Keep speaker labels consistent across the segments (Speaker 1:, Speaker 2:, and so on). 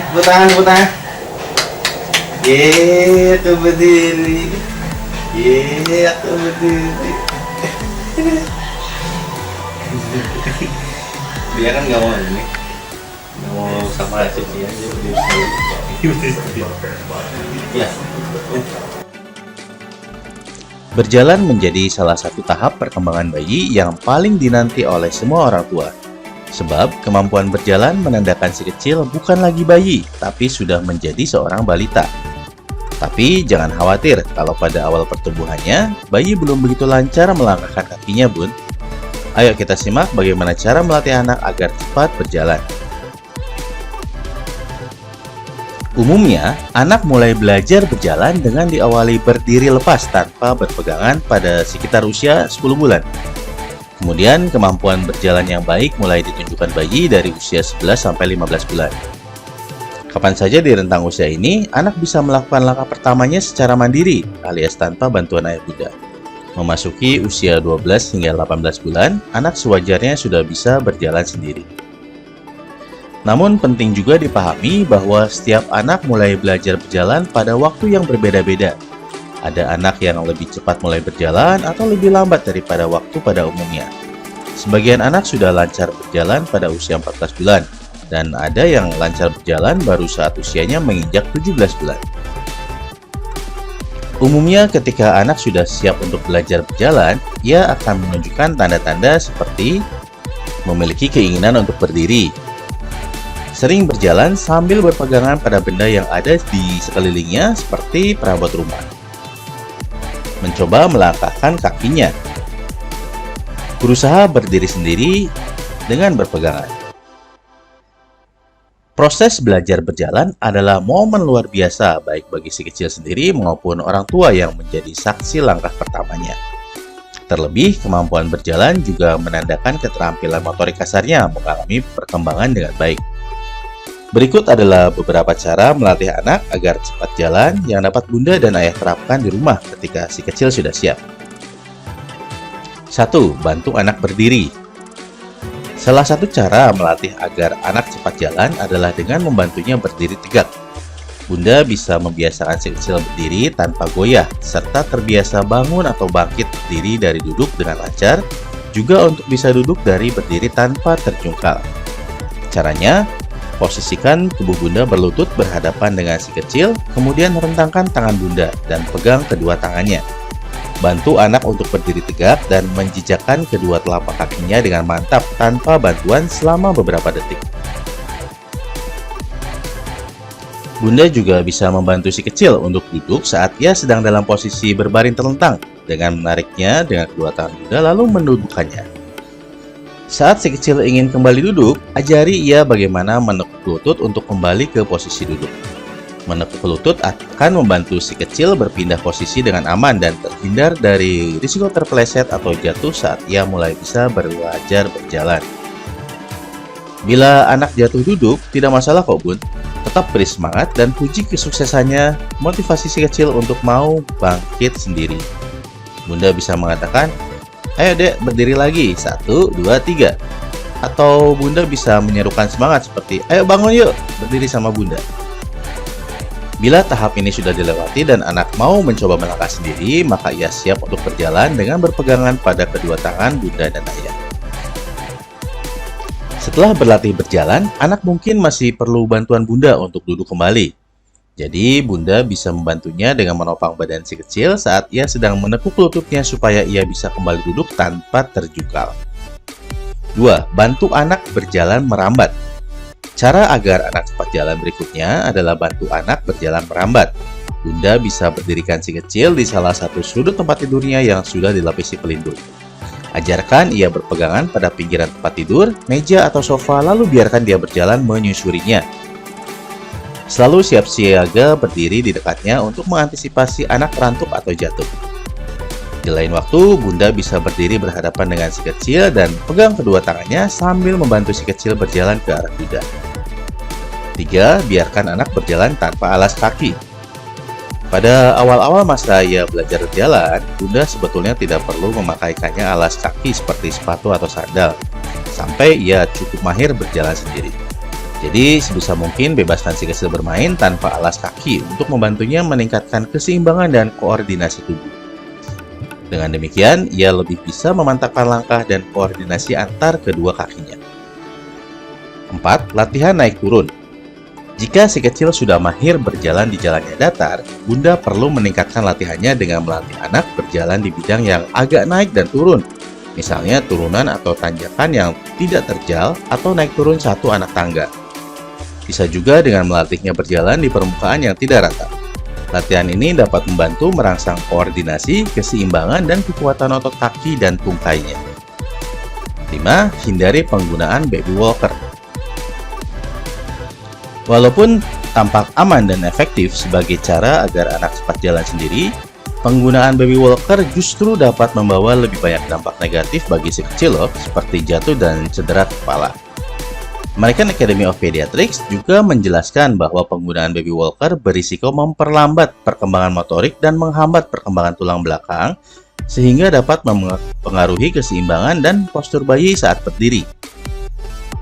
Speaker 1: tepuk tangan, tepuk tangan. Gitu berdiri. Gitu berdiri. Dia kan nggak mau ini, nggak mau sama Cici aja berdiri. Ya.
Speaker 2: Berjalan menjadi salah satu tahap perkembangan bayi yang paling dinanti oleh semua orang tua. Sebab kemampuan berjalan menandakan si kecil bukan lagi bayi, tapi sudah menjadi seorang balita. Tapi jangan khawatir kalau pada awal pertumbuhannya, bayi belum begitu lancar melangkahkan kakinya, Bun. Ayo kita simak bagaimana cara melatih anak agar cepat berjalan. Umumnya, anak mulai belajar berjalan dengan diawali berdiri lepas tanpa berpegangan pada sekitar usia 10 bulan. Kemudian, kemampuan berjalan yang baik mulai ditunjukkan bayi dari usia 11-15 bulan. Kapan saja di rentang usia ini, anak bisa melakukan langkah pertamanya secara mandiri alias tanpa bantuan ayah bunda. Memasuki usia 12 hingga 18 bulan, anak sewajarnya sudah bisa berjalan sendiri. Namun penting juga dipahami bahwa setiap anak mulai belajar berjalan pada waktu yang berbeda-beda. Ada anak yang lebih cepat mulai berjalan atau lebih lambat daripada waktu pada umumnya. Sebagian anak sudah lancar berjalan pada usia 14 bulan, dan ada yang lancar berjalan baru saat usianya menginjak 17 bulan. Umumnya ketika anak sudah siap untuk belajar berjalan, ia akan menunjukkan tanda-tanda seperti memiliki keinginan untuk berdiri, sering berjalan sambil berpegangan pada benda yang ada di sekelilingnya seperti perabot rumah, mencoba melangkahkan kakinya, berusaha berdiri sendiri dengan berpegangan. Proses belajar berjalan adalah momen luar biasa baik bagi si kecil sendiri maupun orang tua yang menjadi saksi langkah pertamanya. Terlebih, kemampuan berjalan juga menandakan keterampilan motorik kasarnya mengalami perkembangan dengan baik. Berikut adalah beberapa cara melatih anak agar cepat jalan yang dapat bunda dan ayah terapkan di rumah ketika si kecil sudah siap. 1. Bantu anak berdiri. Salah satu cara melatih agar anak cepat jalan adalah dengan membantunya berdiri tegak. Bunda bisa membiasakan si kecil berdiri tanpa goyah, serta terbiasa bangun atau bangkit berdiri dari duduk dengan lancar, juga untuk bisa duduk dari berdiri tanpa terjungkal. Caranya, posisikan tubuh bunda berlutut berhadapan dengan si kecil, kemudian rentangkan tangan bunda dan pegang kedua tangannya. Bantu anak untuk berdiri tegak dan menjijakkan kedua telapak kakinya dengan mantap tanpa bantuan selama beberapa detik. Bunda juga bisa membantu si kecil untuk duduk saat ia sedang dalam posisi berbaring terlentang dengan menariknya dengan kedua tangan bunda lalu mendudukkannya. Saat si kecil ingin kembali duduk, ajari ia bagaimana menekuk lutut untuk kembali ke posisi duduk. Menekuk lutut akan membantu si kecil berpindah posisi dengan aman dan terhindar dari risiko terpeleset atau jatuh saat ia mulai bisa belajar berjalan. Bila anak jatuh duduk, tidak masalah kok bun. Tetap beri semangat dan puji kesuksesannya, motivasi si kecil untuk mau bangkit sendiri. Bunda bisa mengatakan, ayo dek berdiri lagi, 1, 2, 3. Atau bunda bisa menyerukan semangat seperti, ayo bangun yuk, berdiri sama bunda. Bila tahap ini sudah dilewati dan anak mau mencoba melangkah sendiri, maka ia siap untuk berjalan dengan berpegangan pada kedua tangan bunda dan ayah. Setelah berlatih berjalan, anak mungkin masih perlu bantuan bunda untuk duduk kembali. Jadi, bunda bisa membantunya dengan menopang badan si kecil saat ia sedang menekuk lututnya supaya ia bisa kembali duduk tanpa terjungkal. 2. Bantu anak berjalan merambat. Cara agar anak cepat jalan berikutnya adalah bantu anak berjalan merambat. Bunda bisa berdirikan si kecil di salah satu sudut tempat tidurnya yang sudah dilapisi pelindung. Ajarkan ia berpegangan pada pinggiran tempat tidur, meja atau sofa, lalu biarkan dia berjalan menyusurinya. Selalu siap siaga berdiri di dekatnya untuk mengantisipasi anak terantuk atau jatuh. Di lain waktu, bunda bisa berdiri berhadapan dengan si kecil dan pegang kedua tangannya sambil membantu si kecil berjalan ke arah bunda. 3. Biarkan anak berjalan tanpa alas kaki. Pada awal-awal masa ia belajar berjalan, bunda sebetulnya tidak perlu memakaikannya alas kaki seperti sepatu atau sandal, sampai ia cukup mahir berjalan sendiri. Jadi sebisa mungkin bebaskan si kecil bermain tanpa alas kaki untuk membantunya meningkatkan keseimbangan dan koordinasi tubuh. Dengan demikian, ia lebih bisa memantapkan langkah dan koordinasi antar kedua kakinya. 4. Latihan naik turun. Jika si kecil sudah mahir berjalan di jalan yang datar, Bunda perlu meningkatkan latihannya dengan melatih anak berjalan di bidang yang agak naik dan turun. Misalnya turunan atau tanjakan yang tidak terjal atau naik turun satu anak tangga. Bisa juga dengan melatihnya berjalan di permukaan yang tidak rata. Latihan ini dapat membantu merangsang koordinasi, keseimbangan, dan kekuatan otot kaki dan tungkainya. 5. Hindari penggunaan baby walker. Walaupun tampak aman dan efektif sebagai cara agar anak cepat jalan sendiri, penggunaan baby walker justru dapat membawa lebih banyak dampak negatif bagi si kecil loh, seperti jatuh dan cedera kepala. American Academy of Pediatrics juga menjelaskan bahwa penggunaan baby walker berisiko memperlambat perkembangan motorik dan menghambat perkembangan tulang belakang, sehingga dapat mempengaruhi keseimbangan dan postur bayi saat berdiri.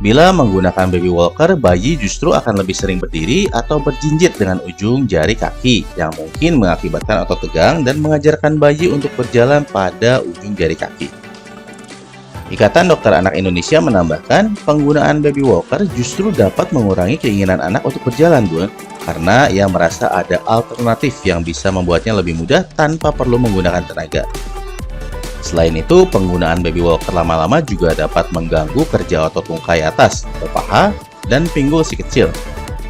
Speaker 2: Bila menggunakan baby walker, bayi justru akan lebih sering berdiri atau berjinjit dengan ujung jari kaki, yang mungkin mengakibatkan otot tegang dan mengajarkan bayi untuk berjalan pada ujung jari kaki. Ikatan Dokter Anak Indonesia menambahkan, penggunaan baby walker justru dapat mengurangi keinginan anak untuk berjalan, Bun, karena ia merasa ada alternatif yang bisa membuatnya lebih mudah tanpa perlu menggunakan tenaga. Selain itu, penggunaan baby walker lama-lama juga dapat mengganggu kerja otot tungkai atas, atau paha, dan pinggul si kecil.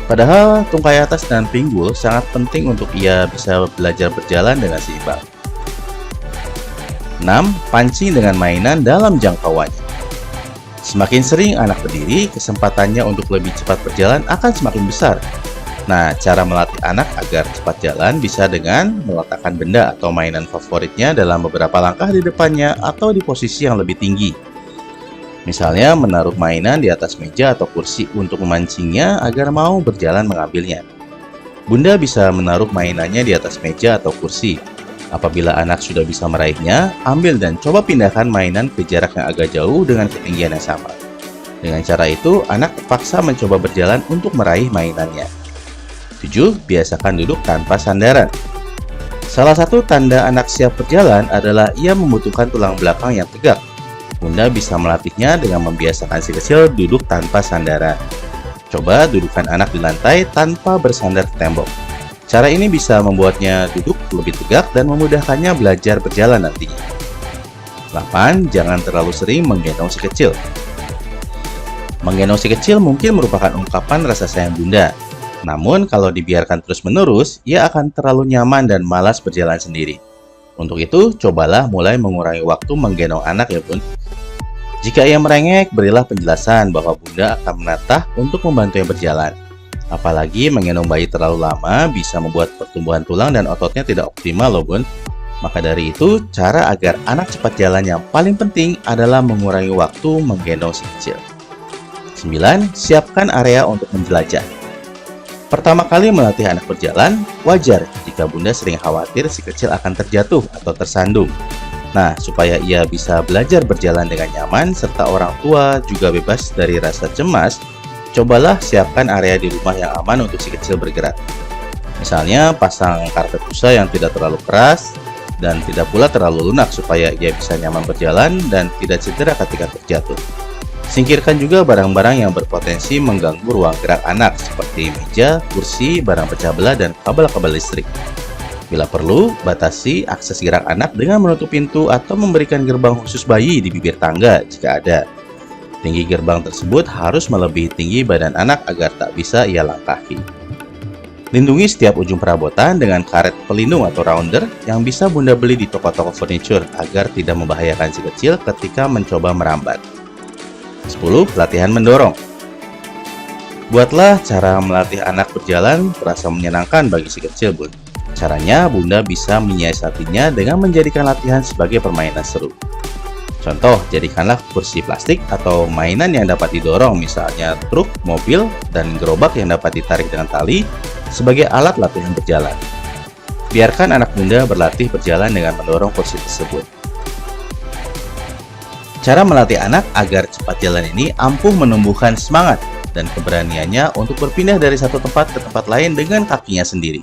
Speaker 2: Padahal, tungkai atas dan pinggul sangat penting untuk ia bisa belajar berjalan dengan seimbang. 6. Pancing dengan mainan dalam jangkauannya. Semakin sering anak berdiri, kesempatannya untuk lebih cepat berjalan akan semakin besar. Nah, cara melatih anak agar cepat jalan bisa dengan meletakkan benda atau mainan favoritnya dalam beberapa langkah di depannya atau di posisi yang lebih tinggi. Misalnya, menaruh mainan di atas meja atau kursi untuk memancingnya agar mau berjalan mengambilnya. Bunda bisa menaruh mainannya di atas meja atau kursi. Apabila anak sudah bisa meraihnya, ambil dan coba pindahkan mainan ke jarak yang agak jauh dengan ketinggian yang sama. Dengan cara itu, anak terpaksa mencoba berjalan untuk meraih mainannya. 7. Biasakan duduk tanpa sandaran. Salah satu tanda anak siap berjalan adalah ia membutuhkan tulang belakang yang tegak. Bunda bisa melatihnya dengan membiasakan si kecil duduk tanpa sandaran. Coba dudukkan anak di lantai tanpa bersandar ke tembok. Cara ini bisa membuatnya duduk lebih tegak dan memudahkannya belajar berjalan nantinya. 8. Jangan terlalu sering menggendong si kecil. Menggendong si kecil mungkin merupakan ungkapan rasa sayang Bunda. Namun, kalau dibiarkan terus-menerus, ia akan terlalu nyaman dan malas berjalan sendiri. Untuk itu, cobalah mulai mengurangi waktu menggendong anak ya Bun. Jika ia merengek, berilah penjelasan bahwa Bunda akan menatah untuk membantunya berjalan. Apalagi menggendong bayi terlalu lama bisa membuat pertumbuhan tulang dan ototnya tidak optimal loh Bun. Maka dari itu, cara agar anak cepat jalan yang paling penting adalah mengurangi waktu menggendong si kecil. 9. Siapkan area untuk menjelajah. Pertama kali melatih anak berjalan, wajar jika Bunda sering khawatir si kecil akan terjatuh atau tersandung. Nah, supaya ia bisa belajar berjalan dengan nyaman serta orang tua juga bebas dari rasa cemas, cobalah siapkan area di rumah yang aman untuk si kecil bergerak. Misalnya, pasang karpet busa yang tidak terlalu keras dan tidak pula terlalu lunak supaya ia bisa nyaman berjalan dan tidak cedera ketika terjatuh. Singkirkan juga barang-barang yang berpotensi mengganggu ruang gerak anak seperti meja, kursi, barang pecah belah, dan kabel-kabel listrik. Bila perlu, batasi akses gerak anak dengan menutup pintu atau memberikan gerbang khusus bayi di bibir tangga jika ada. Tinggi gerbang tersebut harus melebihi tinggi badan anak agar tak bisa ia langkahi. Lindungi setiap ujung perabotan dengan karet pelindung atau rounder yang bisa Bunda beli di toko-toko furniture agar tidak membahayakan si kecil ketika mencoba merambat. 10. Latihan mendorong. Buatlah cara melatih anak berjalan terasa menyenangkan bagi si kecil Bun. Caranya, Bunda bisa menyiasatinya dengan menjadikan latihan sebagai permainan seru. Contoh, jadikanlah kursi plastik atau mainan yang dapat didorong, misalnya truk, mobil, dan gerobak yang dapat ditarik dengan tali sebagai alat latihan berjalan. Biarkan anak Bunda berlatih berjalan dengan mendorong kursi tersebut. Cara melatih anak agar cepat jalan ini ampuh menumbuhkan semangat dan keberaniannya untuk berpindah dari satu tempat ke tempat lain dengan kakinya sendiri.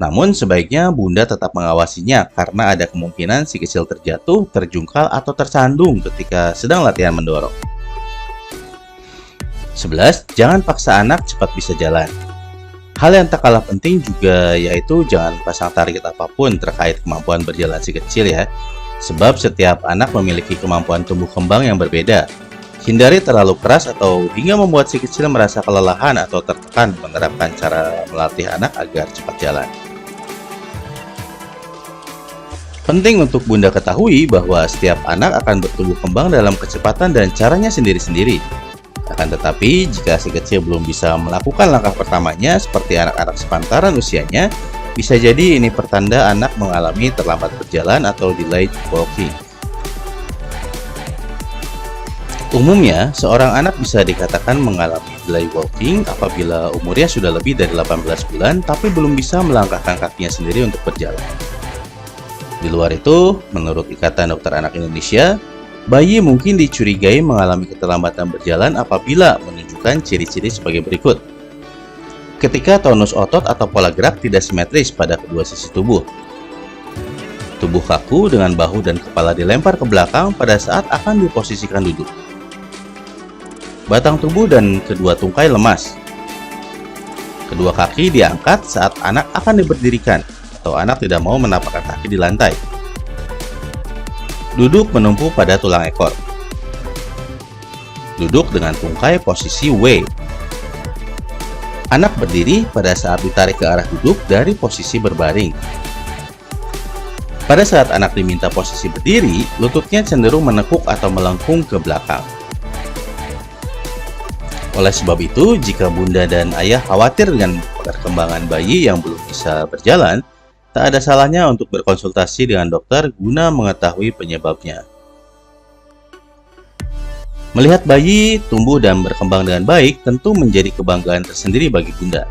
Speaker 2: Namun sebaiknya Bunda tetap mengawasinya karena ada kemungkinan si kecil terjatuh, terjungkal, atau tersandung ketika sedang latihan mendorong. 11. Jangan paksa anak cepat bisa jalan. Hal yang tak kalah penting juga yaitu jangan pasang target apapun terkait kemampuan berjalan si kecil ya. Sebab setiap anak memiliki kemampuan tumbuh kembang yang berbeda. Hindari terlalu keras atau hingga membuat si kecil merasa kelelahan atau tertekan menerapkan cara melatih anak agar cepat jalan. Penting untuk Bunda ketahui bahwa setiap anak akan bertumbuh kembang dalam kecepatan dan caranya sendiri-sendiri. Akan tetapi, jika si kecil belum bisa melakukan langkah pertamanya seperti anak-anak sepantaran usianya, bisa jadi ini pertanda anak mengalami terlambat berjalan atau delayed walking. Umumnya, seorang anak bisa dikatakan mengalami delayed walking apabila umurnya sudah lebih dari 18 bulan tapi belum bisa melangkahkan kakinya sendiri untuk berjalan. Di luar itu, menurut Ikatan Dokter Anak Indonesia, bayi mungkin dicurigai mengalami keterlambatan berjalan apabila menunjukkan ciri-ciri sebagai berikut. Ketika tonus otot atau pola gerak tidak simetris pada kedua sisi tubuh. Tubuh kaku dengan bahu dan kepala dilempar ke belakang pada saat akan diposisikan duduk. Batang tubuh dan kedua tungkai lemas. Kedua kaki diangkat saat anak akan diberdirikan atau anak tidak mau menapakkan kaki di lantai. Duduk menumpu pada tulang ekor. Duduk dengan tungkai posisi W. Anak berdiri pada saat ditarik ke arah duduk dari posisi berbaring. Pada saat anak diminta posisi berdiri, lututnya cenderung menekuk atau melengkung ke belakang. Oleh sebab itu, jika Bunda dan Ayah khawatir dengan perkembangan bayi yang belum bisa berjalan, tak ada salahnya untuk berkonsultasi dengan dokter guna mengetahui penyebabnya. Melihat bayi tumbuh dan berkembang dengan baik tentu menjadi kebanggaan tersendiri bagi Bunda.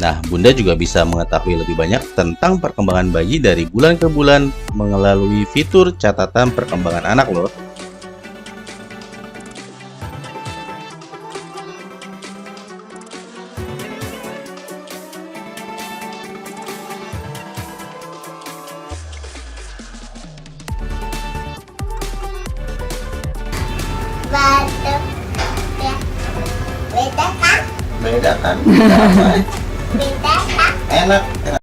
Speaker 2: Nah, Bunda juga bisa mengetahui lebih banyak tentang perkembangan bayi dari bulan ke bulan melalui fitur catatan perkembangan anak loh.
Speaker 3: Batuk ya. Beda kan?
Speaker 1: Beda kan? Apa?
Speaker 3: Beda kan?
Speaker 1: Enak